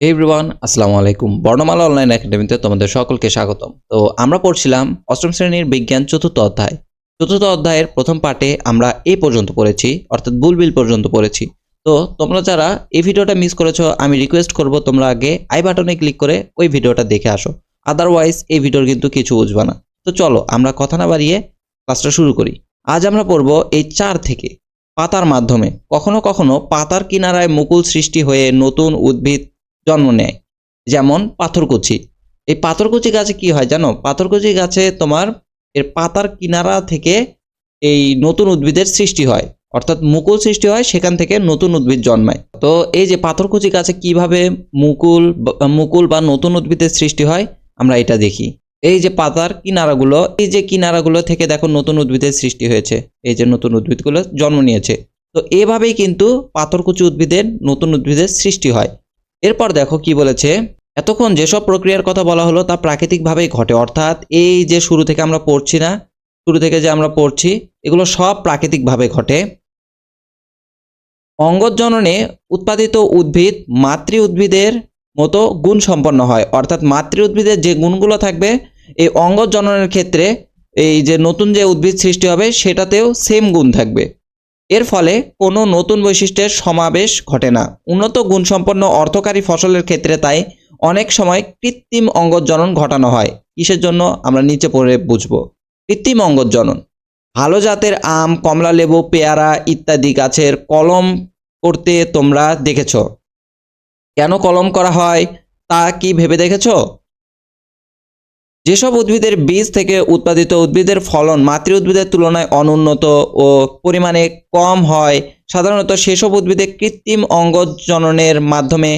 Everyone আসসালামু আলাইকুম। বর্ণমালা অনলাইন একাডেমিতে তোমাদের সকলকে স্বাগতম। তো আমরা পড়ছিলাম অষ্টম শ্রেণীর বিজ্ঞান চতুর্থ অধ্যায়। চতুর্থ অধ্যায়ের প্রথম পার্টে আমরা এই পর্যন্ত পড়েছি, অর্থাৎ বুলবিল পর্যন্ত পড়েছি। তো তোমরা যারা এই ভিডিওটা মিস করেছো, আমি রিকোয়েস্ট করব তোমরা আগে আই বাটনে ক্লিক করে ওই ভিডিওটা দেখে আসো। আদারওয়াইজ এই ভিডিওর কিন্তু কিছু বুঝবা না। তো চলো আমরা কথা না বাড়িয়ে ক্লাসটা শুরু করি। আজ আমরা পড়ব এই 4 থেকে পাতার মাধ্যমে কখনো কখনো পাতার কিনারায় মুকুল সৃষ্টি হয়ে নতুন উদ্ভিদ জন্ম নেয়, যেমন পাথরকুচি। এই পাথরকুচি গাছে কি হয় জানো? পাথরকুচি গাছে তোমার এর পাতার কিনারা থেকে এই নতুন উদ্ভিদের সৃষ্টি হয়, অর্থাৎ মুকুল সৃষ্টি হয়, সেখান থেকে নতুন উদ্ভিদ জন্মায়। তো এই যে পাথরকুচি গাছে কিভাবে মুকুল বা নতুন উদ্ভিদের সৃষ্টি হয় আমরা এটা দেখি। এই যে পাতার কিনারাগুলো, এই যে কিনারাগুলো থেকে দেখো নতুন উদ্ভিদের সৃষ্টি হয়েছে, এই যে নতুন উদ্ভিদগুলো জন্ম নিয়েছে। তো এভাবেই কিন্তু পাথরকুচি উদ্ভিদের নতুন উদ্ভিদের সৃষ্টি হয়। এরপর দেখো কি বলেছে, এতক্ষণ যেসব প্রক্রিয়ার কথা বলা হলো তা প্রাকৃতিকভাবেই ঘটে, অর্থাৎ এই যে শুরু থেকে আমরা পড়ছি না, শুরু থেকে যে আমরা পড়ছি এগুলো সব প্রাকৃতিকভাবে ঘটে। অঙ্গজননে উৎপাদিত উদ্ভিদ মাতৃ উদ্ভিদের মতো গুণ সম্পন্ন হয়, অর্থাৎ মাতৃ উদ্ভিদের যে গুণগুলো থাকবে এই অঙ্গজননের ক্ষেত্রে এই যে নতুন যে উদ্ভিদ সৃষ্টি হবে সেটাতেও সেম গুণ থাকবে। এর ফলে কোনো নতুন বৈশিষ্ট্যের সমাবেশ ঘটে না। উন্নত গুণসম্পন্ন অর্থকারী ফসলের ক্ষেত্রে তাই অনেক সময় কৃত্রিম অঙ্গজনন ঘটানো হয়। কিসের জন্য আমরা নিচে পড়ে বুঝবো। কৃত্রিম অঙ্গজনন ভালো জাতের আম, কমলা লেবু, পেয়ারা ইত্যাদি গাছের কলম করতে তোমরা দেখেছ। কেন কলম করা হয় তা কি ভেবে দেখেছো? যেসব উদ্ভিদের বীজ থেকে উৎপাদিত উদ্ভিদের ফলন মাতৃ উদ্ভিদের তুলনায় অনুন্নত ও পরিমাণে কম হয়, সাধারণত সেসব উদ্ভিদে কৃত্রিম অঙ্গজননের মাধ্যমে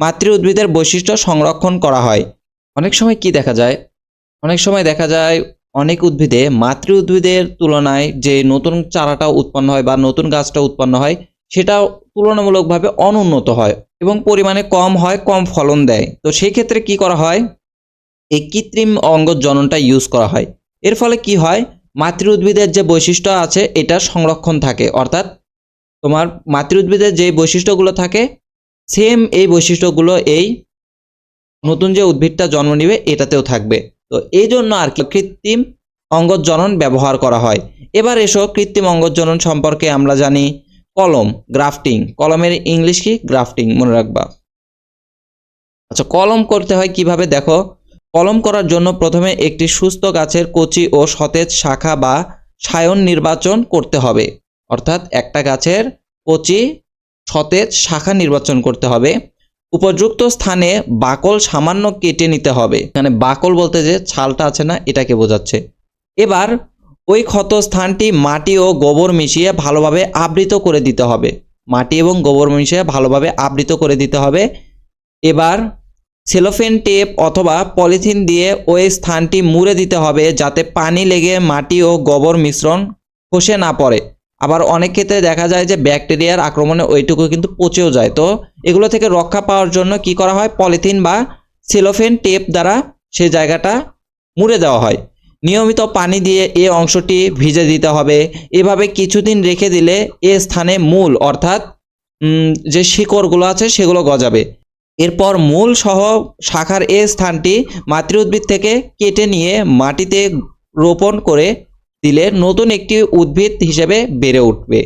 মাতৃ উদ্ভিদের বৈশিষ্ট্য সংরক্ষণ করা হয়। অনেক সময় কি দেখা যায়, অনেক সময় দেখা যায় অনেক উদ্ভিদে মাতৃ উদ্ভিদের তুলনায় যে নতুন চারাটা উৎপন্ন হয় বা নতুন গাছটা উৎপন্ন হয় সেটা তুলনামূলকভাবে অনুন্নত হয় এবং পরিমাণে কম হয়, কম ফলন দেয়। তো সেই ক্ষেত্রে কি করা হয়, এই কৃত্রিম অঙ্গজননটা ইউজ করা হয়। এর ফলে কি হয়, মাতৃ উদ্ভিদের যে বৈশিষ্ট্য আছে এটা সংরক্ষণ থাকে, অর্থাৎ তোমার মাতৃ উদ্ভিদের যে বৈশিষ্ট্যগুলো থাকে সেম এই বৈশিষ্ট্যগুলো এই নতুন যে উদ্ভিদটা জন্ম নেবে এটাতেও থাকবে। তো এই জন্য আর কি কৃত্রিম অঙ্গজনন ব্যবহার করা হয়। এবার এসো কৃত্রিম অঙ্গজনন সম্পর্কে আমরা জানি। কলম, গ্রাফটিং। কলমের ইংলিশ কি? গ্রাফটিং, মনে রাখবা। আচ্ছা, কলম করতে হয় কিভাবে দেখো। কলম করার জন্য প্রথমে একটি সুস্থ গাছের কচি ও সতেজ শাখা বা সায়ন নির্বাচন করতে হবে, অর্থাৎ একটা গাছের কচি সতেজ শাখা নির্বাচন করতে হবে। উপযুক্ত স্থানে বাকল সামান্য কেটে নিতে হবে। এখানে বাকল বলতে যে ছালটা আছে না এটাকে বোঝাচ্ছে। এবার ওই ক্ষত স্থানটি মাটি ও গোবর মিশিয়ে ভালোভাবে আবৃত করে দিতে হবে। মাটি এবং গোবর মিশিয়ে ভালোভাবে আবৃত করে দিতে হবে। এবার সেলোফেন টেপ অথবা পলিথিন দিয়ে ওই স্থানটি মুড়ে দিতে হবে যাতে পানি লেগে মাটি ও গোবর মিশ্রণ খসে না পড়ে। আবার অনেক ক্ষেত্রে দেখা যায় যে ব্যাকটেরিয়ার আক্রমণে ওইটুকু কিন্তু পচেও যায়। তো এগুলো থেকে রক্ষা পাওয়ার জন্য কি করা হয়, পলিথিন বা সেলোফেন টেপ দ্বারা সেই জায়গাটা মুড়ে দেওয়া হয়। নিয়মিত পানি দিয়ে এ অংশটি ভিজে দিতে হবে। এভাবে কিছুদিন রেখে দিলে এ স্থানে মূল অর্থাৎ যে শিকড়গুলো আছে সেগুলো গজাবে। এরপর মূল সহ শাখার এ স্থানটি মাতৃ উদ্ভিদ থেকে কেটে নিয়ে মাটিতে রোপণ করে দিলে নতুন একটি উদ্ভিদ হিসেবে বেড়ে উঠবে।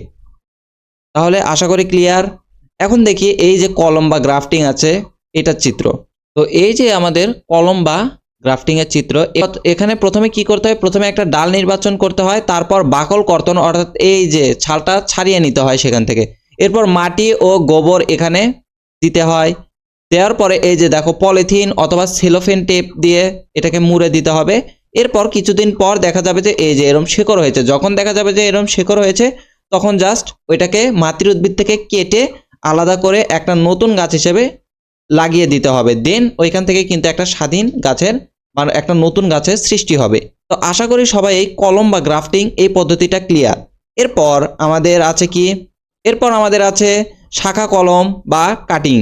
তাহলে আশা করি ক্লিয়ার। এখন দেখি এই যে কলম বা গ্রাফটিং আছে এটার চিত্র। তো এই যে আমাদের কলম বা গ্রাফটিং এর চিত্র, এখানে প্রথমে কি করতে হয়, প্রথমে একটা ডাল নির্বাচন করতে হয়, তারপর বাকল কর্তন অর্থাৎ এই যে ছালটা ছাড়িয়ে নিতে হয় সেখান থেকে। এরপর মাটি ও গোবর এখানে দিতে হয়। দেওয়ার পরে এই যে দেখো পলিথিন অথবা সেলোফেন টেপ দিয়ে এটাকে মুড়ে দিতে হবে। এরপর কিছুদিন পর দেখা যাবে যে এই যে এরম শিকড় হয়েছে। যখন দেখা যাবে যে এরম শিকড় হয়েছে তখন জাস্ট ওইটাকে মাতৃ উদ্ভিদ থেকে কেটে আলাদা করে একটা নতুন গাছ হিসেবে লাগিয়ে দিতে হবে। দেন ওইখান থেকে কিন্তু একটা স্বাধীন গাছের বা একটা নতুন গাছের সৃষ্টি হবে। তো আশা করি সবাই এই কলম বা গ্রাফটিং এই পদ্ধতিটা ক্লিয়ার। এরপর আমাদের আছে কি, এরপর আমাদের আছে শাখা কলম বা কাটিং।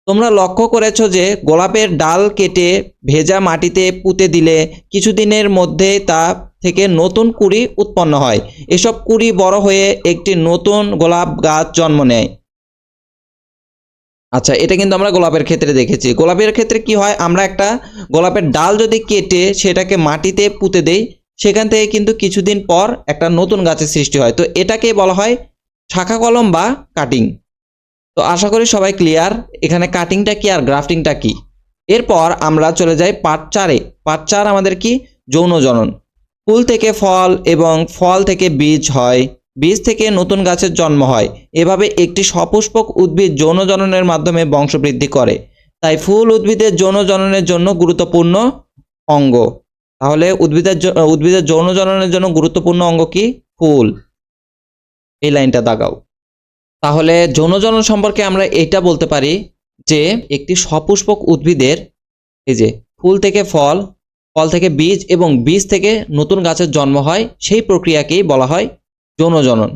তোমরা লক্ষ্য করেছো যে গোলাপের ডাল কেটে ভেজা মাটিতে পুঁতে দিলে কিছুদিনের মধ্যে তা থেকে নতুন কুঁড়ি উৎপন্ন হয়। এসব কুঁড়ি বড় হয়ে একটি নতুন গোলাপ গাছ জন্ম নেয়। আচ্ছা, এটা কিন্তু আমরা গোলাপের ক্ষেত্রে দেখেছি। গোলাপের ক্ষেত্রে কি হয়, আমরা একটা গোলাপের ডাল যদি কেটে সেটাকে মাটিতে পুঁতে দেই, সেখান থেকে কিন্তু কিছুদিন পর একটা নতুন গাছের সৃষ্টি হয়। তো এটাকে বলা হয় শাখা কলম বা কাটিং। তো আশা করি সবাই ক্লিয়ার এখানে কাটিংটা কি আর গ্রাফটিংটা কি। এরপর আমরা চলে যাই পার্ট 4-এ। পার্ট 4 আমাদের কি, যৌন জনন। ফুল থেকে ফল এবং ফল থেকে বীজ হয়, বীজ থেকে নতুন গাছের জন্ম হয়। এভাবে একটি সপুষ্পক উদ্ভিদ যৌন জননের মাধ্যমে বংশবৃদ্ধি করে। তাই ফুল উদ্ভিদের যৌন জননের জন্য গুরুত্বপূর্ণ অঙ্গ। তাহলে উদ্ভিদের যৌন জননের জন্য গুরুত্বপূর্ণ অঙ্গ কি, ফুল। এই লাইনটা দাগাও। তাহলে যৌন জনন সম্পর্কে আমরা এটা বলতে পারি যে একটি সপুষ্পক উদ্ভিদের এই যে ফুল থেকে ফল, ফল থেকে বীজ এবং বীজ থেকে নতুন গাছের জন্ম হয়, সেই প্রক্রিয়াকেই বলা হয় যৌন জনন।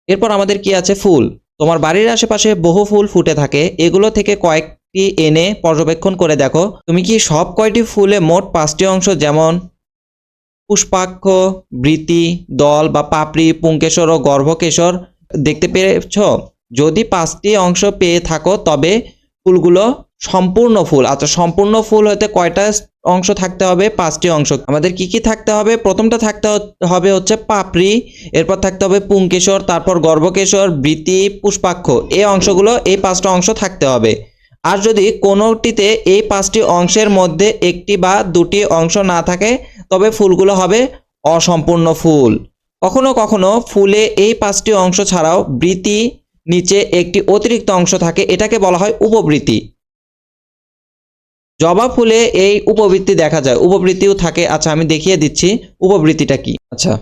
এরপর আমাদের কি আছে, ফুল। তোমার বাড়ির আশেপাশে বহু ফুল ফুটে থাকে, এগুলো থেকে কয়েকটি এনে পর্যবেক্ষণ করে দেখো তুমি কি সব কয়টি ফুলে মোট 5টি অংশ যেমন পুষ্পাক্ষ, বৃতি, দল বা পাপড়ি, পুংকেশর ও গর্ভকেশর দেখতে পেয়েছ? যদি 5টি অংশ পেয়ে থাকো তবে ফুলগুলো সম্পূর্ণ ফুল। আচ্ছা, সম্পূর্ণ ফুল হতে কয়টা অংশ থাকতে হবে, 5টি অংশ। আমাদের কি কি থাকতে হবে, প্রথমটা থাকতে হবে হচ্ছে পাপড়ি, এরপর থাকতে হবে পুংকেশর, তারপর গর্ভকেশর, বৃতি, পুষ্পাক্ষ। এই অংশগুলো, এই 5টা অংশ থাকতে হবে। আর যদি কোনোটিতে এই 5টি অংশের মধ্যে একটি বা দুটি অংশ না থাকে তবে ফুলগুলো হবে অসম্পূর্ণ ফুল। কখনো কখনো ফুলে এই 5টি অংশ ছাড়াও বৃতি নিচে একটি অতিরিক্ত অংশ থাকে, এটাকে বলা হয় উপবৃতি। জবা ফুলে এই উপবৃত্তি দেখা যায়, উপবৃত্তিও থাকে। আচ্ছা, আমি দেখিয়ে দিচ্ছি উপবৃত্তিটা কি। আচ্ছা,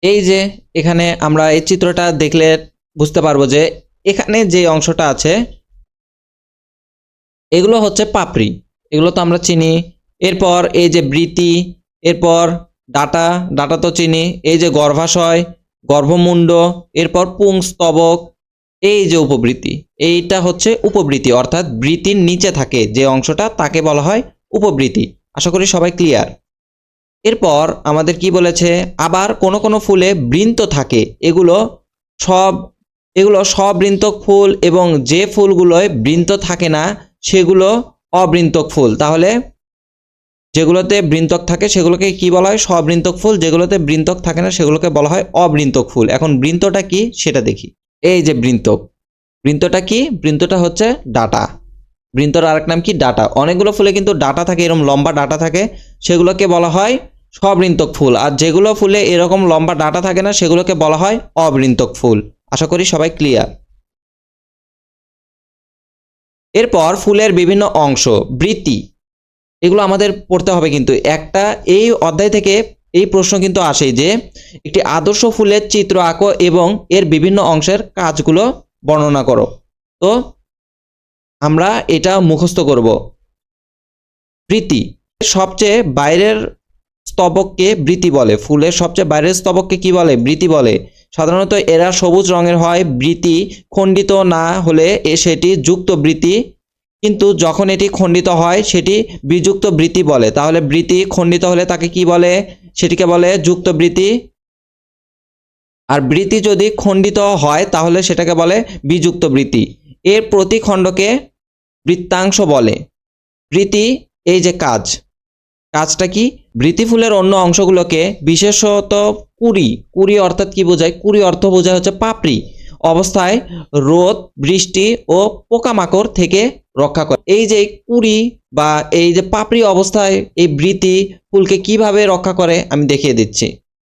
এই যে এখানে আমরা এই চিত্রটা দেখলে বুঝতে পারবো যে এখানে যে অংশটা আছে এগুলো হচ্ছে পাপড়ি, এগুলো তো আমরা চিনি। এরপর এই যে বৃতি, এরপর ডাটা, ডাটা তো চিনি। এই যে গর্ভাশয়, গর্ভমুণ্ড, এরপর পুংস্তবক, এই যে উপবৃত্তি, এইটা হচ্ছে উপবৃত্তি, অর্থাৎ বৃত্তির নিচে থাকে যে অংশটা তাকে বলা হয় উপবৃত্তি। আশা করি সবাই ক্লিয়ার। এরপর আমাদের কি বলেছে, আবার কোনো কোনো ফুলে বৃন্ত থাকে, এগুলো সবৃন্তক ফুল, এবং যে ফুলগুলোয় বৃন্ত থাকে না সেগুলো অবৃন্তক ফুল। তাহলে যেগুলোতে বৃন্তক থাকে সেগুলোকে কি বলা হয়, সবৃন্তক ফুল। যেগুলোতে বৃন্তক থাকে না সেগুলোকে বলা হয় অবৃন্তক ফুল। এখন বৃন্তটা কি সেটা দেখি। এই যে বৃন্তক, বৃন্তটা কি, বৃন্তটা হচ্ছে ডাটা। বৃন্তর আরেক নাম কি, ডাটা। অনেকগুলো ফুলে কিন্তু ডাটা থাকে, এরকম লম্বা ডাটা থাকে, সেগুলোকে বলা হয় সবৃন্তক ফুল। আর যেগুলো ফুলে এরকম লম্বা ডাটা থাকে না সেগুলোকে বলা হয় অবৃন্তক ফুল। আশা করি সবাই ক্লিয়ার। এরপর ফুলের বিভিন্ন অংশ, বৃত্তি, এগুলো আমাদের পড়তে হবে কিন্তু একটা। এই অধ্যায় থেকে এই প্রশ্ন কিন্তু আসে যে একটি আদর্শ ফুলের চিত্র আঁকো এবং এর বিভিন্ন অংশের কাজগুলো বর্ণনা করো। তো আমরা এটা মুখস্থ করব। বৃতি, সবচেয়ে বাইরের স্তবককে বৃতি বলে। ফুলের সবচেয়ে বাইরের স্তবককে কি বলে, বৃতি বলে। সাধারণত এরা সবুজ রঙের হয়। বৃতি খণ্ডিত না হলে সেটি যুক্ত বৃতি, কিন্তু যখন এটি খণ্ডিত হয় সেটি বিযুক্ত বৃতি বলে। তাহলে বৃতি খণ্ডিত হলে তাকে কি বলে, সেটিকে বলে যুক্ত বৃতি। আর বৃতি যদি খণ্ডিত হয় তাহলে সেটাকে বলে বিযুক্ত বৃতি। এর প্রতি খণ্ডকে বৃত্তাংশ বলে। বৃতি, এই যে কাজটা কি, বৃতি ফুলের অন্য অংশগুলোকে বিশেষত কুড়ি অর্থাৎ কি বোঝায়, কুড়ি অর্থ বোঝায় হচ্ছে পাপড়ি অবস্থায় রোদ, বৃষ্টি ও পোকামাকড় থেকে রক্ষা করে। এই যে কুড়ি বা এই যে পাপড়ি অবস্থায় এই বৃতি ফুলকে কিভাবে রক্ষা করে আমি দেখিয়ে দিচ্ছি।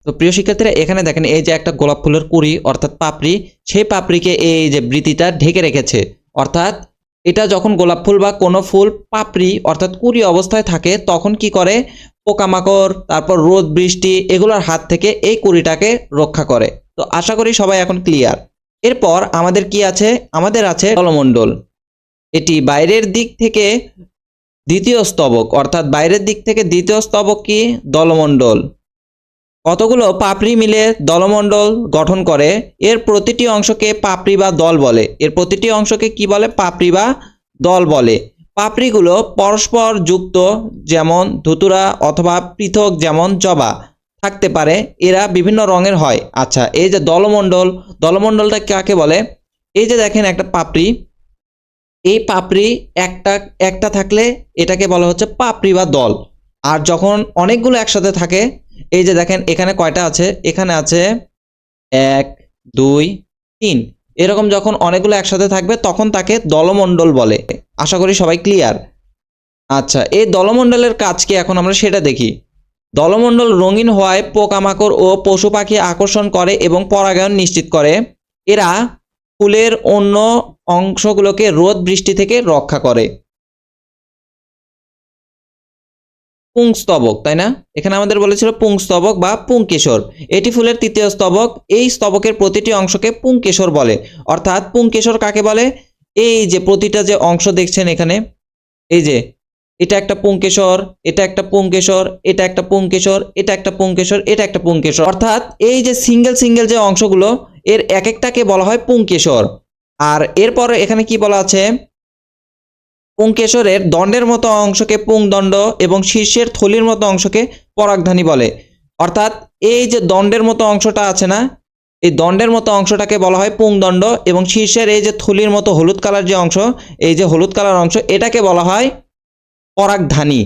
তো প্রিয় শিক্ষার্থীরা, এখানে দেখেন এই যে একটা গোলাপ ফুলের কুড়ি অর্থাৎ পাপড়ি, সেই পাপড়িকে এই যে বৃতিটা ঢেকে রেখেছে। অর্থাৎ এটা যখন গোলাপ ফুল বা কোনো ফুল পাপড়ি অর্থাৎ কুড়ি অবস্থায় থাকে তখন কি করে, পোকামাকড়, তারপর রোদ, বৃষ্টি এগুলোর হাত থেকে এই কুড়িটাকে রক্ষা করে। তো আশা করি সবাই এখন ক্লিয়ার। এরপর আমাদের কি আছে, আমাদের আছে দলমণ্ডল। এটি বাইরের দিক থেকে দ্বিতীয় স্তবক, অর্থাৎ বাইরের দিক থেকে দ্বিতীয় স্তবক কি, দলমণ্ডল। কতগুলো পাপড়ি মিলে দলমণ্ডল গঠন করে। এর প্রতিটি অংশকে পাপড়ি বা দল বলে। এর প্রতিটি অংশকে কি বলে, পাপড়ি বা দল বলে। পাপড়িগুলো পরস্পর যুক্ত যেমন ধুতুরা, অথবা পৃথক যেমন জবা থাকতে পারে। এরা বিভিন্ন রঙের হয়। আচ্ছা, এই যে দলমণ্ডলটা কাকে বলে, এই যে দেখেন একটা পাপড়ি, এই পাপড়ি একটা একটা থাকলে এটাকে বলা হচ্ছে পাপড়ি বা দল। আর যখন অনেকগুলো একসাথে থাকে, এই যে দেখেন এখানে কয়টা আছে, এখানে আছে 1 2 3, এরকম যখন অনেকগুলো একসাথে থাকবে তখন তাকে দলমণ্ডল বলে। আশা করি সবাই ক্লিয়ার। আচ্ছা, এই দলমণ্ডলের কাজ কি এখন আমরা সেটা দেখি। দলমণ্ডল রঙিন হওয়ায় পোকামাকড় ও পশু পাখি আকর্ষণ করে এবং পরাগায়ন নিশ্চিত করে। এরা ফুলের অন্য অংশগুলোকে রোদ বৃষ্টি থেকে রক্ষা করে। পুংস্তবক, তাই না? এখানে আমাদের বলেছিল পুংস্তবক বা পুংকেশর। এটি ফুলের তৃতীয় স্তবক। এই স্তবকের প্রতিটি অংশকে পুংকেশর বলে। অর্থাৎ পুংকেশর কাকে বলে? এই যে প্রতিটা যে অংশ দেখছেন এখানে, এই যে এটা একটা পুংকেশর, এটা একটা পুংকেশর, এটা একটা পুংকেশর, এটা একটা পুংকেশর, এটা একটা পুংকেশর। অর্থাৎ এই যে সিঙ্গেল সিঙ্গেল যে অংশগুলো, এর এক একটাকে বলা হয় পুংকেশর। আর এরপর এখানে কি বলা আছে? পুংকেশরের দণ্ডের মতো অংশকে পুংদণ্ড এবং শীর্ষের থলির মতো অংশকে পরাগধানী বলে। অর্থাৎ এই যে দণ্ডের মতো অংশটা আছে না, এই দণ্ডের মতো অংশটাকে বলা হয় পুংদণ্ড এবং শীর্ষের এই যে থলির মতো হলুদ কালার যে অংশ, এই যে হলুদ কালার অংশ, এটাকে বলা হয় পরাগধানী।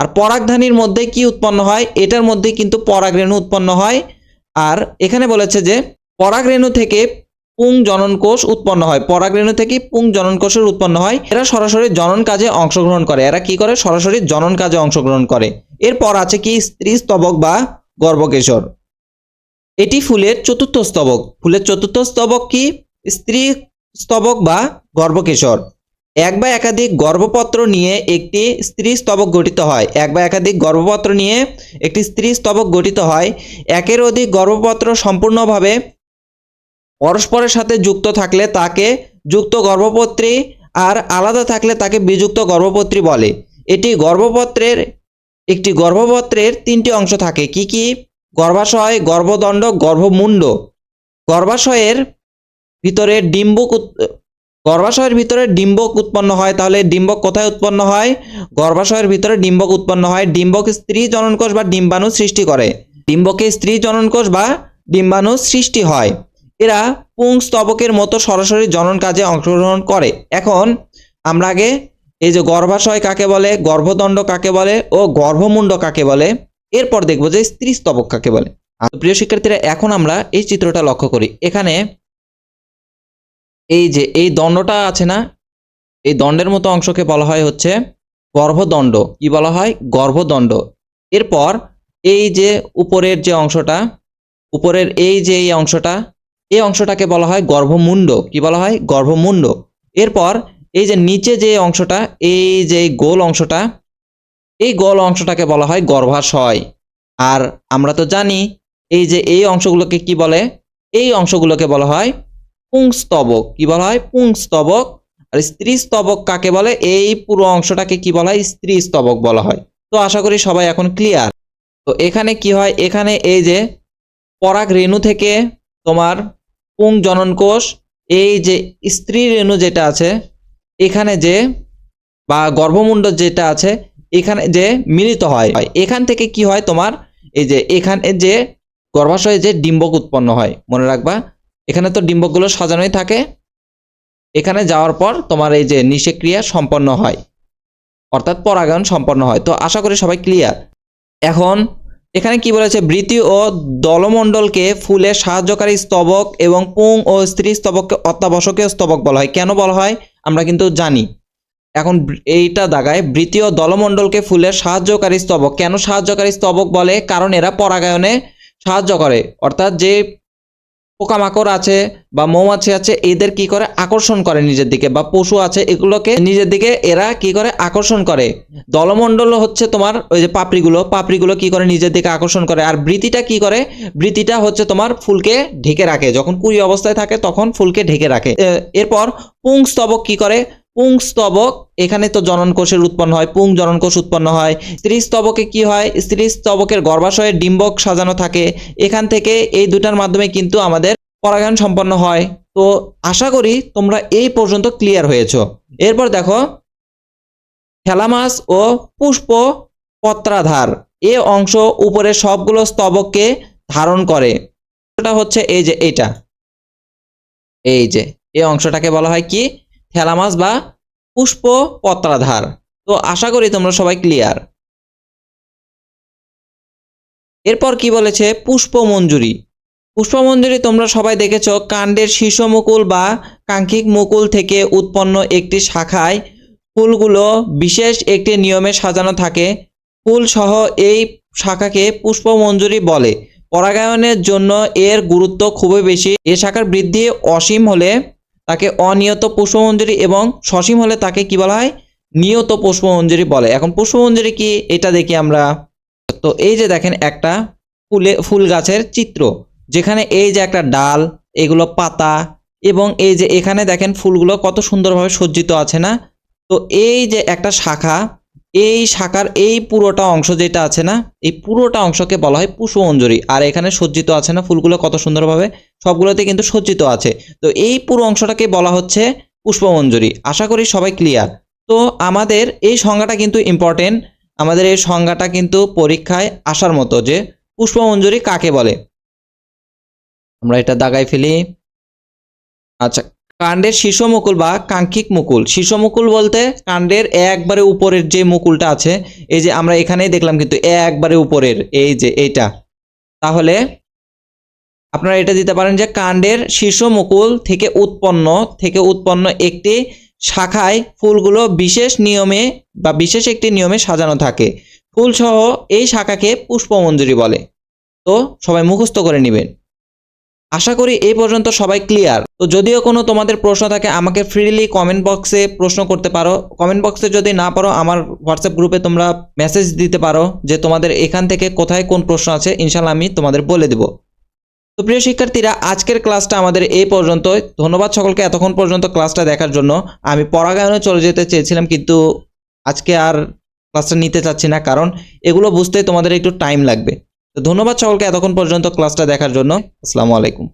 আর পরাগধানীর মধ্যে কি উৎপন্ন হয়? এটার মধ্যে কিন্তু পরাগরেণু উৎপন্ন হয়। আর এখানে বলেছে যে পরাগরেণু থেকে পুং জনন কোষ উৎপন্ন হয়। পরাগরেণু থেকে পুং জনন কোষের উৎপন্ন হয়। এরা সরাসরি জনন কাজে অংশগ্রহণ করে। এরা কি করে? সরাসরি জনন কাজে অংশগ্রহণ করে। এরপর আছে কি? স্ত্রী স্তবক বা গর্ভকেশর। এটি ফুলের চতুর্থ স্তবক। ফুলের চতুর্থ স্তবক কি? স্ত্রী স্তবক বা গর্ভকেশর। এক বা একাধিক গর্ভপত্র নিয়ে একটি স্ত্রী স্তবক গঠিত হয়। এক বা একাধিক গর্ভপত্র নিয়ে একটি স্ত্রী স্তবক গঠিত হয়। একের অধিক গর্ভপত্র সম্পূর্ণভাবে পরস্পরের সাথে যুক্ত থাকলে তাকে যুক্ত গর্ভপত্রী, আর আলাদা থাকলে তাকে বিযুক্ত গর্ভপত্রী বলে। একটি গর্ভপত্রের তিনটি অংশ থাকে। কি কি? গর্ভাশয়, গর্ভদণ্ড, গর্ভমুণ্ড। গর্ভাশয়ের ভিতরে গর্ভাশয়ের ভিতরে ডিম্বক উৎপন্ন হয়। তাহলে ডিম্বক কোথায় উৎপন্ন হয়? গর্ভাশয়ের ভিতরে ডিম্বক উৎপন্ন হয়। ডিম্বক স্ত্রী জননকোষ বা ডিম্বাণু সৃষ্টি করে। ডিম্বকে স্ত্রী জননকোষ বা ডিম্বাণু সৃষ্টি হয়। এরা পুংস্তবকের মতো সরাসরি জনন কাজে অংশগ্রহণ করে। এখন আমরা আগে এই যে গর্ভাশয় কাকে বলে, গর্ভদণ্ড কাকে বলে ও গর্ভমুণ্ড কাকে বলে, এরপর দেখবো যে স্ত্রী স্তবক কাকে বলে। প্রিয় শিক্ষার্থীরা, এখন আমরা এই চিত্রটা লক্ষ্য করি। এখানে এই যে এই দণ্ডটা আছে না, এই দণ্ডের মতো অংশকে বলা হয় হচ্ছে গর্ভদণ্ড। কি বলা হয়? গর্ভদণ্ড। এরপর এই যে উপরের যে অংশটা, উপরের এই যে এই অংশটা, এই অংশটাকে বলা হয় গর্ভমুণ্ড। কি বলা হয়? গর্ভমুণ্ড। এরপর এই যে নিচে যে অংশটা, এই যে গোল অংশটা, এই গোল অংশটাকে বলা হয় গর্ভাশয়। আর আমরা তো জানি এই যে এই অংশগুলোকে কি বলে? এই অংশগুলোকে বলা হয় পুংস্তবক। কি বলা হয়? পুংস্তবক। আর স্ত্রী স্তবক কাকে বলে? এই পুরো অংশটাকে কি বলা হয়? স্ত্রী স্তবক বলা হয়। তো আশা করি সবাই এখন ক্লিয়ার। তো এখানে কি হয়? এখানে এই যে পরাগ রেণু থেকে তোমার পুং জনন কোষ, এই যে স্ত্রী রেণু যেটা আছে এখানে যে, বা গর্ভমুণ্ড যেটা আছে এখানে যে মিলিত হয়, এখান থেকে কি হয়? তোমার এই যে এখানে যে গর্ভাশয়ে যে ডিম্বক উৎপন্ন হয়, মনে রাখবা এখানে তো ডিম্বকগুলো সাজানোই থাকে। এখানে যাওয়ার পর তোমার এই যে নিষেক্রিয়া সম্পন্ন হয়, অর্থাৎ পরাগায়ন সম্পন্ন হয়। তো আশা করি সবাই ক্লিয়ার। এখন এখানে কি বলেছে? বৃতি ও দলমণ্ডলকে ফুলের সাহায্যকারী স্তবক এবং পুং ও স্ত্রী স্তবককে অত্যাবশ্যকীয় স্তবক বলা হয়। কেন বলা হয় আমরা কিন্তু জানি। এখন এইটা দাগায় বৃতি ও দলমণ্ডলকে ফুলের সাহায্যকারী স্তবক। কেন সাহায্যকারী স্তবক বলে? কারণ এরা পরাগায়নে সাহায্য করে। অর্থাৎ যে পোকামাকড় আছে বা মৌমাছি আছে এদের কি করে? আকর্ষণ করে নিজের দিকে, বা পশু আছে এগুলোকে নিজের দিকে এরা কি করে? আকর্ষণ করে। দলমণ্ডল হচ্ছে তোমার ওই যে পাপড়িগুলো কি করে? নিজের দিকে আকর্ষণ করে। আর বৃতিটা কি করে? বৃতিটা হচ্ছে তোমার ফুলকে ঢেকে রাখে। যখন কুড়ি অবস্থায় থাকে তখন ফুলকে ঢেকে রাখে। এরপর পুংস্তবক কি করে? পুংস্তবক, এখানে তো জনন কোষের উৎপন্ন হয়, পুং জনন কোষ উৎপন্ন হয়। স্ত্রী স্তবকে কি হয়? স্ত্রী স্তবকের গর্ভাশয়ে ডিম্বক সাজানো থাকে। এখান থেকে এই দুটার মাধ্যমে কিন্তু আমাদের পরাগায়ন সম্পন্ন হয়। তো আশা করি তোমরা এই পর্যন্ত ক্লিয়ার হয়েছো। এরপর দেখো থ্যালামাস ও পুষ্প পত্রাধার, এ অংশ উপরে সবগুলো স্তবককে ধারণ করে। এটা হচ্ছে এই যে এটা, এই যে এই অংশটাকে বলা হয় কি? থ্যালামাস বা পুষ্প পত্রাধার। তো আশা করি তোমরা সবাই ক্লিয়ার। এরপর কি বলেছে, পুষ্পমঞ্জুরি। পুষ্পমঞ্জুরি তোমরা সবাই দেখেছ, কাণ্ডের শীর্ষ মুকুল বা কাঙ্ক্ষিক মুকুল থেকে উৎপন্ন একটি শাখায় ফুলগুলো বিশেষ একটি নিয়মে সাজানো থাকে। ফুল সহ এই শাখাকে পুষ্পমঞ্জুরি বলে। পরাগায়নের জন্য এর গুরুত্ব খুবই বেশি। এ শাখার বৃদ্ধি অসীম হলে তাকে অনিয়ত পুষ্পমঞ্জুরি এবং সসীম হলে তাকে কি বলা হয়, নিয়ত পুষ্পমঞ্জুরি বলে। এখন পুষ্পমঞ্জুরি কি এটা দেখি আমরা। তো এই যে দেখেন একটা ফুল গাছের চিত্র, যেখানে এই যে একটা ডাল, এগুলো পাতা, এবং এই যে এখানে দেখেন ফুলগুলো কত সুন্দরভাবে সজ্জিত আছে না। তো এই যে একটা শাখা, এই শাখার এই পুরোটা অংশ যেটা আছে না, এই পুরোটা অংশকে বলা হয় পুষ্পমঞ্জুরি। আর এখানে সজ্জিত আছে না ফুলগুলো কত সুন্দরভাবে, সবগুলোতে কিন্তু সজ্জিত আছে। তো এই পুরো অংশটাকে বলা হচ্ছে পুষ্পমঞ্জুরি। আশা করি সবাই ক্লিয়ার। তো আমাদের এই সংজ্ঞাটা কিন্তু ইম্পর্টেন্ট, আমাদের এই সংজ্ঞাটা কিন্তু পরীক্ষায় আসার মতো, যে পুষ্পমঞ্জুরি কাকে বলে। আমরা এটা দাগাই ফেলি। আচ্ছা, কাণ্ডের শীর্ষ মুকুল বা কাঙ্ক্ষিক মুকুল। শীর্ষ মুকুল বলতে কাণ্ডের একবারে উপরের যে মুকুলটা আছে, এই যে আমরা এখানেই দেখলাম কিন্তু একবারে উপরের এই যে এইটা। তাহলে আপনারা এটা দিতে পারেন যে কাণ্ডের শীর্ষ মুকুল থেকে উৎপন্ন একটি শাখায় ফুলগুলো বিশেষ নিয়মে বা বিশেষ একটি নিয়মে সাজানো থাকে। ফুল সহ এই শাখাকে পুষ্পমঞ্জুরি বলে। তো সবাই মুখস্থ করে নেবেন। আশা করি এই পর্যন্ত সবাই ক্লিয়ার। তো যদিও কোনো তোমাদের প্রশ্ন থাকে আমাকে ফ্রিলি কমেন্ট বক্সে প্রশ্ন করতে পারো। কমেন্ট বক্সে যদি না পারো আমার হোয়াটসঅ্যাপ গ্রুপে তোমরা মেসেজ দিতে পারো যে তোমাদের এখান থেকে কোথায় কোন প্রশ্ন আছে, ইনশাল্লাহ আমি তোমাদের বলে দেব। তো প্রিয় শিক্ষার্থীরা, আজকের ক্লাসটা আমাদের এই পর্যন্ত। ধন্যবাদ সকলকে এতক্ষণ পর্যন্ত ক্লাসটা দেখার জন্য। আমি পরাগায়নে চলে যেতে চেয়েছিলাম, কিন্তু আজকে আর ক্লাসটা নিতে চাচ্ছি না, কারণ এগুলো বুঝতে তোমাদের একটু টাইম লাগবে। তো ধন্যবাদ সকলকে এতক্ষণ পর্যন্ত ক্লাসটা দেখার জন্য। আসসালামু আলাইকুম।